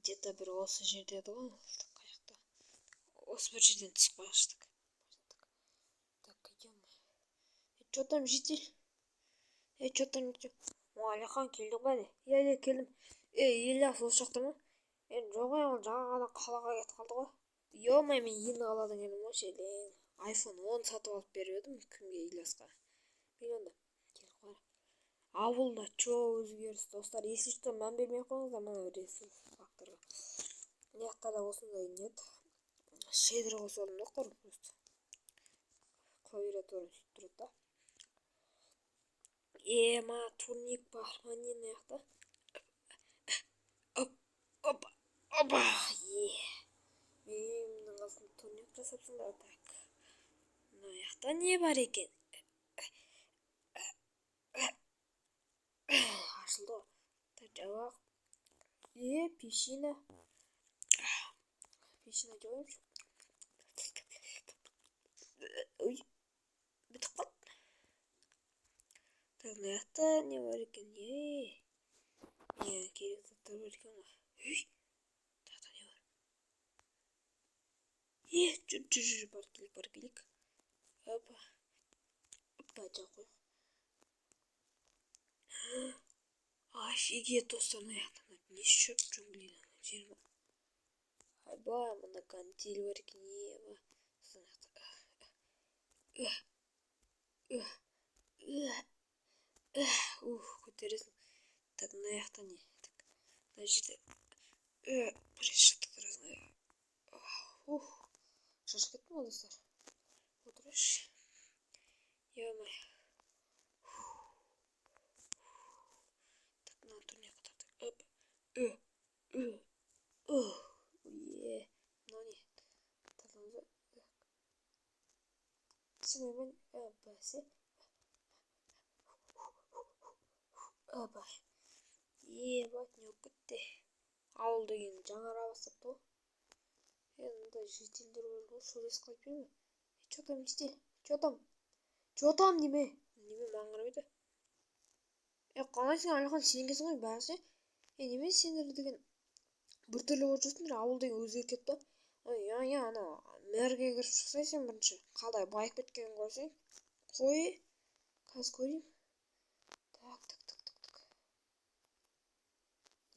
где-то бір осы жерде еді ғой. Қаяқта. Осы бір жерден түсіп қашtık. Так, идем. Что там, житель? Что там? Алихан келдің ба? Иә, келдім. Ильяс осы жақта ма? Жоқ, ол жаңа ғана қалаға кетіп қалды ғой. Мен енді қаладан келдім ғой, шелең. iPhone 10 сатып алып беріп едім кімге, Ильясқа. Білмеймін. Келіп қара. Ауылда өзгеріс, достар. Если что, мән бермей қойыңыздар мына ресурс факторға. Мына да осындай нет. Шейдер қосылдым да қорып просто. Клавиатураны сөйтіп тұрады да. Ма турник бар. Міне мына жақта. Опа. Менің қасымда турник жасапсыңдар. Так. Мына жақта не бар екен? Ашылды. Так, жабақ. Пешина. Пешина жауымшы. Ой. Бітіп қалды. Так, мына жақта не бар екен? Керек заттар бар екен ғой. Ой. Тақта не бар? Жүр, бар келік. Опа, жақ қой. Офигеть, достар, мына жақта не шөп джунглидан жер ма? Айбай, мына гантель бар екен, көтересің. Так, мына жақта не? Мына жерде пресс жаттықтырасың. Шашып кеттім ғой, достар. Отырайшы. Ё-моё. Так, мына турникқа тартып. Мынау не? Тартамыз ба? Түсінемін. Бәсе. Опа. Бат, не өкітті. Ауыл деген жаңара бастапты ғой. Мында жителдер бар ғой, сөйлес қалып берме. Что там, житель? Что там неме? Неме маңғырмайды? Қалайсың, Алихан, сен келсің ғой, бәрі. Неме сендер деген бір түрлі болып жүрсіңдер, ауыл деген өзгеріп кетті. Ана мэрге кіріп шықсайсың бірінші. Қалай байып кеткенін көрсең. Қой. Қазір көрейін. Так.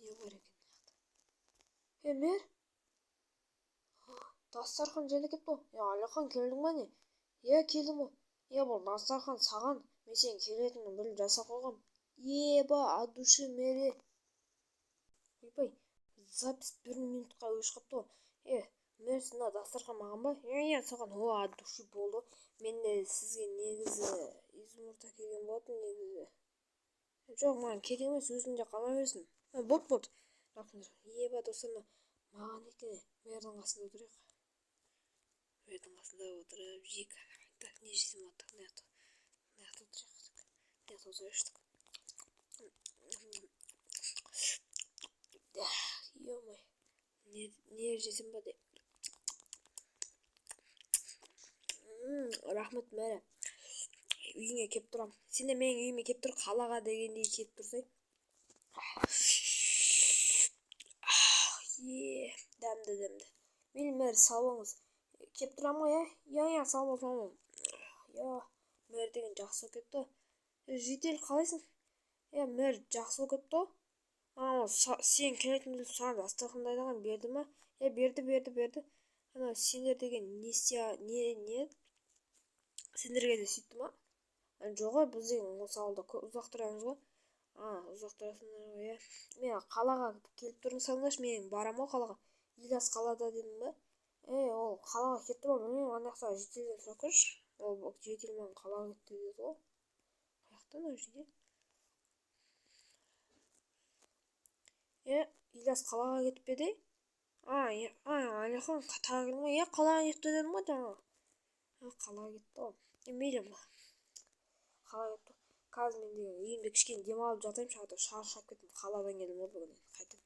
Не бар екен? Мэр? Дастархан жайлы кетті ғой. Алихан, келдің ба не? Келдім ғой. Бұл дастархан саған. Мен сен келетінін біліп жасап қойғам. От души мэри. Ойбай, запись 1 минутқа өшіп қапты ғой. Мэр, сына дастархан маған ба? Саған от души болды. Мен де сізге негізі изумрудта келген болатын негізі. Жоқ, маған керек емес, өзіңде қала берсін. Бот. Рахмет. Достар, маған екен, мэрдің қасында отырайық. Мэрдің қасында отырып жейік. Так, не жесем аттық, не аттық. Не аттық отырайық. Не аттық отырайық. Ё-мой. Не жесем ба де. Рахмет, мэрі. Үйіңе кеп тұрам. Сен де менің үйіме кеп тұр, қалаға дегендей кеп тұрсай. Дәмді. Мейлі, мэр, салуыңыз. Кеп тұрам ғой, салуым. Мэр деген жақсы кетті. Житель, қалайсың? Мэр, жақсы кетті. Сен келетін біліп саған дастархандайды ған берді ма? Берді. Ана сендер деген не? Сендерге де сөйтті ма? Жоқ, біз деген осы ауылда ұзақ тұрамыз ғой. Ұзақ тұрасыңдар ғой, Мен қалаға келіп тұрсаңдаршы, мен барам ғой қалаға. Ильяс қалада дедім ба? Ол қалаға кетті ма? Білмеймін, ана жақта жителден сұрап көрші. Ол житель маған қалаға кетті деді ғой. Қаяқтан ол житель? Ильяс қалаға кетіп пе де? Алихан тағы келдің ғой. Қалаға кетті дедім ғой жаңа. Қалаға кетті ғой. Мейлі ма? Қалаға кетті. Қазір мен деген үйімде кішкене демалып жатайым, шаршап кеттім. Қаладан келдім ғой бүгін. Қайтып.